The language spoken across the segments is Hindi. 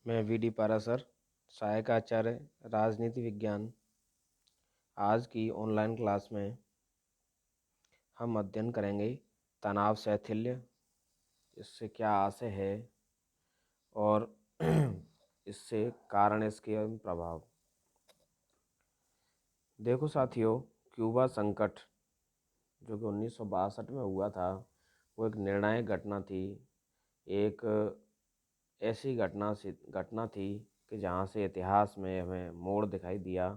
मैं वी डी पारासर, सहायक आचार्य राजनीति विज्ञान। आज की ऑनलाइन क्लास में हम अध्ययन करेंगे तनाव शैथिल्य, इससे क्या आशय है और इससे कारण, इसके एवं प्रभाव। देखो साथियों, क्यूबा संकट जो कि 1962 में हुआ था, वो एक निर्णायक घटना थी। एक ऐसी घटना थी कि जहाँ से इतिहास में हमें मोड़ दिखाई दिया।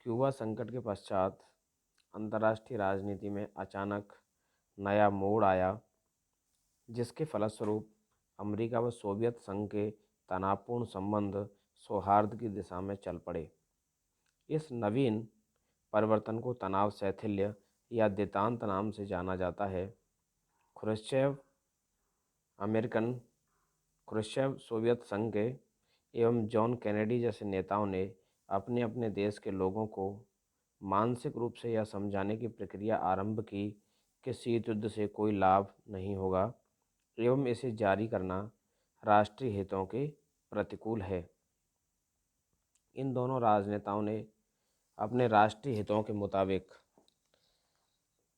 क्यूबा संकट के पश्चात अंतर्राष्ट्रीय राजनीति में अचानक नया मोड़ आया, जिसके फलस्वरूप अमेरिका व सोवियत संघ के तनावपूर्ण संबंध सौहार्द की दिशा में चल पड़े। इस नवीन परिवर्तन को तनाव शैथिल्य या देतांत नाम से जाना जाता है। ख्रुश्चेव अमेरिकन ख्रुश्चेव सोवियत संघ के एवं जॉन कैनेडी जैसे नेताओं ने अपने अपने देश के लोगों को मानसिक रूप से यह समझाने की प्रक्रिया आरंभ की कि शीत युद्ध से कोई लाभ नहीं होगा एवं इसे जारी करना राष्ट्रीय हितों के प्रतिकूल है। इन दोनों राजनेताओं ने अपने राष्ट्रीय हितों के मुताबिक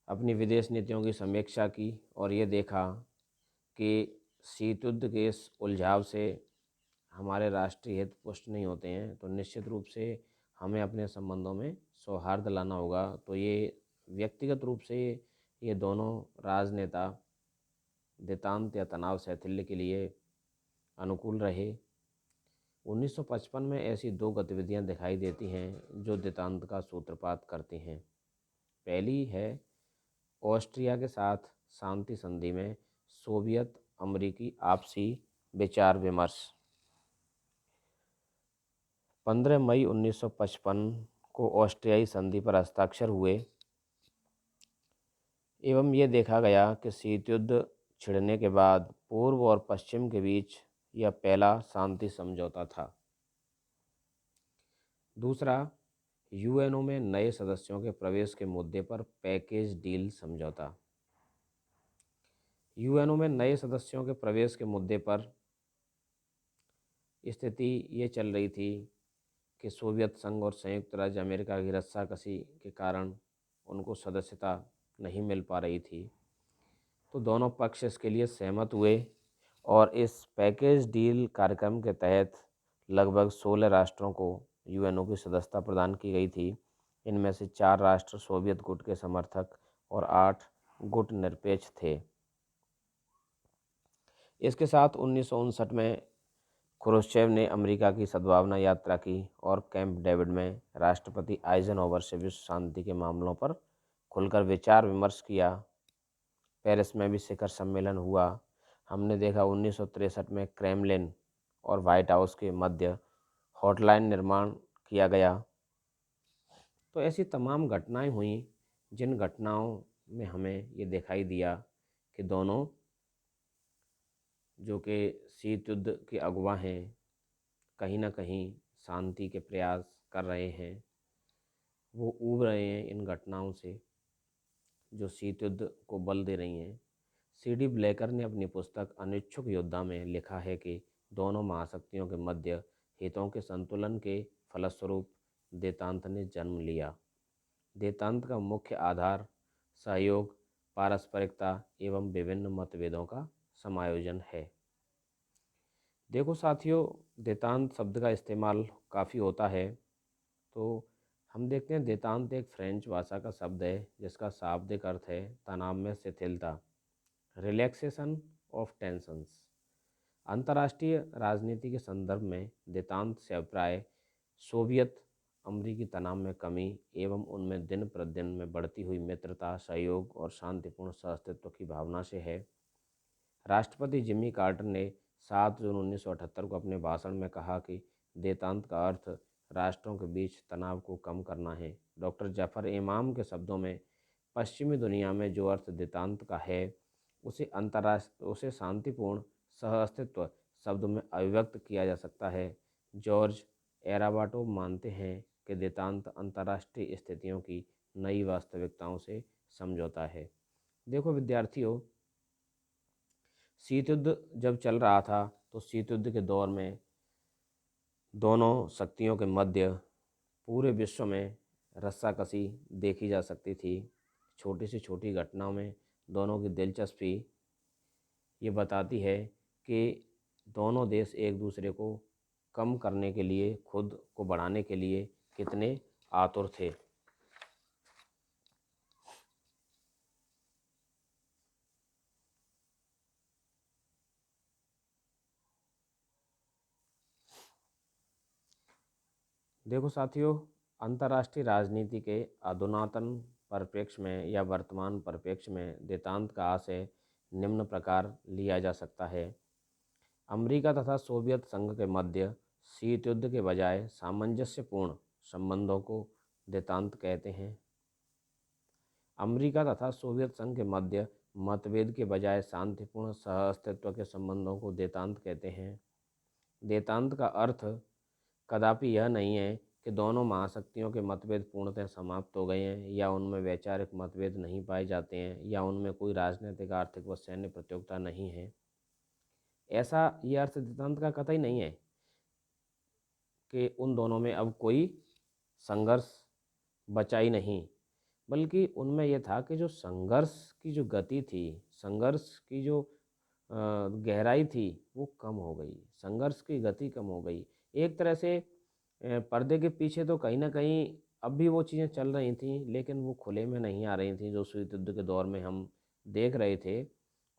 अपनी विदेश नीतियों की समीक्षा की और ये देखा कि शीत युद्ध के इस उलझाव से हमारे राष्ट्रीय हित पुष्ट नहीं होते हैं, तो निश्चित रूप से हमें अपने संबंधों में सौहार्द लाना होगा। तो ये व्यक्तिगत रूप से ये दोनों राजनेता देतांत या तनाव शैथिल्य के लिए अनुकूल रहे। 1955 में ऐसी दो गतिविधियां दिखाई देती हैं जो देतांत का सूत्रपात करती हैं। पहली है ऑस्ट्रिया के साथ शांति संधि में सोवियत अमेरिकी आपसी विचार विमर्श। 15 मई 1955 को ऑस्ट्रियाई संधि पर हस्ताक्षर हुए एवं ये देखा गया कि शीत युद्ध छिड़ने के बाद पूर्व और पश्चिम के बीच यह पहला शांति समझौता था। दूसरा, यूएनओ में नए सदस्यों के प्रवेश के मुद्दे पर पैकेज डील समझौता। यूएनओ में नए सदस्यों के प्रवेश के मुद्दे पर स्थिति ये चल रही थी कि सोवियत संघ और संयुक्त राज्य अमेरिका की रस्साकसी के कारण उनको सदस्यता नहीं मिल पा रही थी। तो दोनों पक्ष इसके लिए सहमत हुए और इस पैकेज डील कार्यक्रम के तहत लगभग 16 राष्ट्रों को यूएनओ की सदस्यता प्रदान की गई थी। इनमें से 4 राष्ट्र सोवियत गुट के समर्थक और 8 गुट निरपेक्ष थे। इसके साथ 1959 में ख्रुश्चेव ने अमेरिका की सद्भावना यात्रा की और कैंप डेविड में राष्ट्रपति आइजनहोवर से विश्व शांति के मामलों पर खुलकर विचार विमर्श किया। पेरिस में भी शिखर सम्मेलन हुआ। हमने देखा 1963 में क्रेमलिन और व्हाइट हाउस के मध्य हॉटलाइन निर्माण किया गया। तो ऐसी तमाम घटनाएं हुई जिन घटनाओं में हमें ये दिखाई दिया कि दोनों जो कि शीत युद्ध के अगुवा हैं कहीं ना कहीं शांति के प्रयास कर रहे हैं, वो ऊब रहे हैं इन घटनाओं से जो शीत युद्ध को बल दे रही हैं। सीडी ब्लेकर ने अपनी पुस्तक अनिच्छुक योद्धा में लिखा है कि दोनों महाशक्तियों के मध्य हितों के संतुलन के फलस्वरूप देतांत ने जन्म लिया। देतांत का मुख्य आधार सहयोग, पारस्परिकता एवं विभिन्न मतभेदों का समायोजन है। देखो साथियों, देतांत शब्द का इस्तेमाल काफ़ी होता है। तो हम देखते हैं देतांत एक फ्रेंच भाषा का शब्द है जिसका शाब्दिक अर्थ है तनाव में शिथिलता, रिलैक्सेशन ऑफ टेंशंस। अंतर्राष्ट्रीय राजनीति के संदर्भ में देतांत से अभिप्राय सोवियत अमरीकी तनाव में कमी एवं उनमें दिन प्रतिदिन में बढ़ती हुई मित्रता, सहयोग और शांतिपूर्ण सहअस्तित्व की भावना से है। राष्ट्रपति जिमी कार्टर ने 7 जून 1978 को अपने भाषण में कहा कि देतांत का अर्थ राष्ट्रों के बीच तनाव को कम करना है। डॉक्टर जफर इमाम के शब्दों में पश्चिमी दुनिया में जो अर्थ देतांत का है उसे शांतिपूर्ण सहअस्तित्व शब्दों में अभिव्यक्त किया जा सकता है। जॉर्ज एराबाटो मानते हैं कि देतांत अंतर्राष्ट्रीय स्थितियों की नई वास्तविकताओं से समझौता है। देखो विद्यार्थियों, शीत युद्ध जब चल रहा था तो शीत युद्ध के दौर में दोनों शक्तियों के मध्य पूरे विश्व में रस्साकसी देखी जा सकती थी। छोटी से छोटी घटनाओं में दोनों की दिलचस्पी ये बताती है कि दोनों देश एक दूसरे को कम करने के लिए, खुद को बढ़ाने के लिए कितने आतुर थे। देखो साथियों, अंतर्राष्ट्रीय राजनीति के अधुनातन परिप्रेक्ष्य में या वर्तमान परिप्रेक्ष्य में देतांत का आशय निम्न प्रकार लिया जा सकता है। अमेरिका तथा सोवियत संघ के मध्य शीत युद्ध के बजाय सामंजस्यपूर्ण संबंधों को देतांत कहते हैं। अमेरिका तथा सोवियत संघ के मध्य मतभेद के बजाय शांतिपूर्ण सह अस्तित्व के संबंधों को देतांत कहते हैं। देतांत का अर्थ कदापि यह नहीं है कि दोनों महाशक्तियों के मतभेद पूर्णतः समाप्त हो गए हैं, या उनमें वैचारिक मतभेद नहीं पाए जाते हैं, या उनमें कोई राजनीतिक, आर्थिक व सैन्य प्रतियोगिता नहीं है। ऐसा ये अर्थ देतांत का कतई नहीं है कि उन दोनों में अब कोई संघर्ष बचा ही नहीं, बल्कि उनमें यह था कि जो संघर्ष की जो गति थी, संघर्ष की जो गहराई थी, वो कम हो गई, संघर्ष की गति कम हो गई। एक तरह से पर्दे के पीछे तो कहीं ना कहीं अब भी वो चीज़ें चल रही थी, लेकिन वो खुले में नहीं आ रही थी। जो शीत युद्ध के दौर में हम देख रहे थे,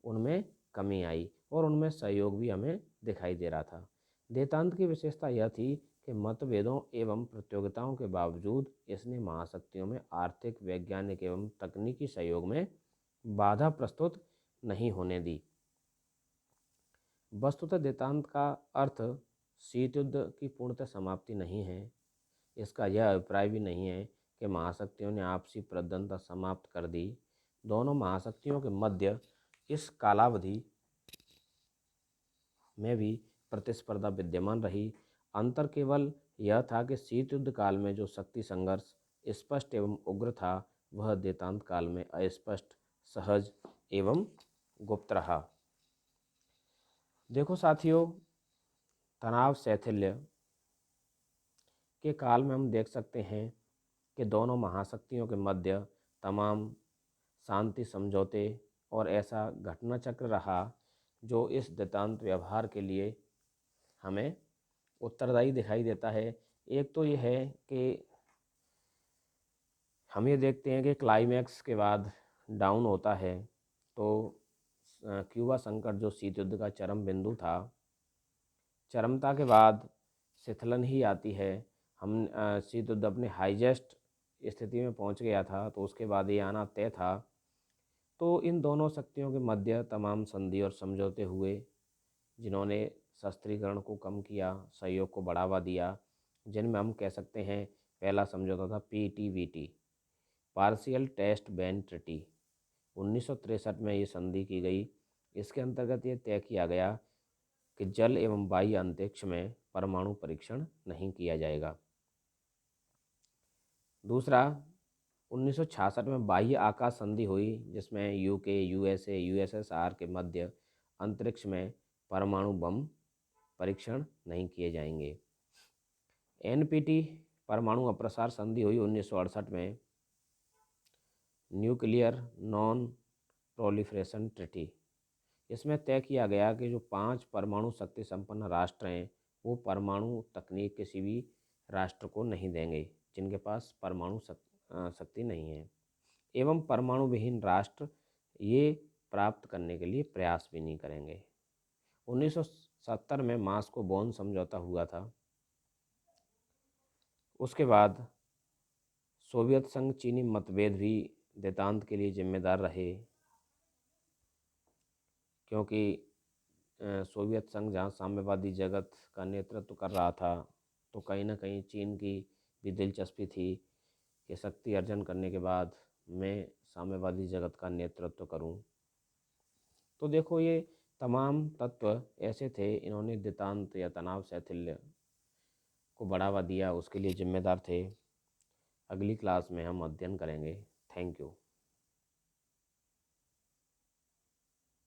उनमें कमी आई और उनमें सहयोग भी हमें दिखाई दे रहा था। देतांत की विशेषता यह थी कि मतभेदों एवं प्रतियोगिताओं के बावजूद इसने महाशक्तियों में आर्थिक, वैज्ञानिक एवं तकनीकी सहयोग में बाधा प्रस्तुत नहीं होने दी। वस्तुतः देतांत का अर्थ शीत युद्ध की पूर्णतः समाप्ति नहीं है। इसका यह अभिप्राय भी नहीं है कि महाशक्तियों ने आपसी प्रद्वंद्वता समाप्त कर दी। दोनों महाशक्तियों के मध्य इस कालावधि में भी प्रतिस्पर्धा विद्यमान रही। अंतर केवल यह था कि शीत युद्ध काल में जो शक्ति संघर्ष स्पष्ट एवं उग्र था, वह देतांत काल में अस्पष्ट, सहज एवं गुप्त रहा। देखो साथियों, तनाव शैथिल्य के काल में हम देख सकते हैं कि दोनों महाशक्तियों के मध्य तमाम शांति समझौते और ऐसा घटना चक्र रहा जो इस देतांत व्यवहार के लिए हमें उत्तरदायी दिखाई देता है। एक तो ये है कि हम ये देखते हैं कि क्लाइमैक्स के बाद डाउन होता है, तो क्यूबा संकट जो शीत युद्ध का चरम बिंदु था, चरमता के बाद शिथिलन ही आती है। हम शीत युद्ध अपने हाईजेस्ट स्थिति में पहुंच गया था, तो उसके बाद ये आना तय था। तो इन दोनों शक्तियों के मध्य तमाम संधि और समझौते हुए, जिन्होंने शस्त्रीकरण को कम किया, सहयोग को बढ़ावा दिया, जिनमें हम कह सकते हैं पहला समझौता था PTBT, partial test ban treaty. 1963 में ये संधि की गई। इसके अंतर्गत ये तय किया गया कि जल एवं वायु अंतरिक्ष में परमाणु परीक्षण नहीं किया जाएगा। दूसरा, 1966 में बाह्य आकाश संधि हुई, जिसमें UK, USA, USSR के मध्य अंतरिक्ष में परमाणु बम परीक्षण नहीं किए जाएंगे। NPT परमाणु अप्रसार संधि हुई 1968 में, न्यूक्लियर नॉन प्रोलिफरेशन ट्रिटी। इसमें तय किया गया कि जो 5 परमाणु शक्ति संपन्न राष्ट्र हैं, वो परमाणु तकनीक किसी भी राष्ट्र को नहीं देंगे जिनके पास परमाणु शक्ति नहीं है, एवं परमाणु विहीन राष्ट्र ये प्राप्त करने के लिए प्रयास भी नहीं करेंगे। 1970 में मास्को बोन समझौता हुआ था। उसके बाद सोवियत संघ चीनी मतभेद भी देतांत के लिए जिम्मेदार रहे, क्योंकि सोवियत संघ जहाँ साम्यवादी जगत का नेतृत्व कर रहा था, तो कहीं ना कहीं चीन की भी दिलचस्पी थी कि शक्ति अर्जन करने के बाद मैं साम्यवादी जगत का नेतृत्व करूं। तो देखो, ये तमाम तत्व ऐसे थे, इन्होंने देतांत या तनाव शैथिल्य को बढ़ावा दिया, उसके लिए जिम्मेदार थे। अगली क्लास में हम अध्ययन करेंगे। Thank you.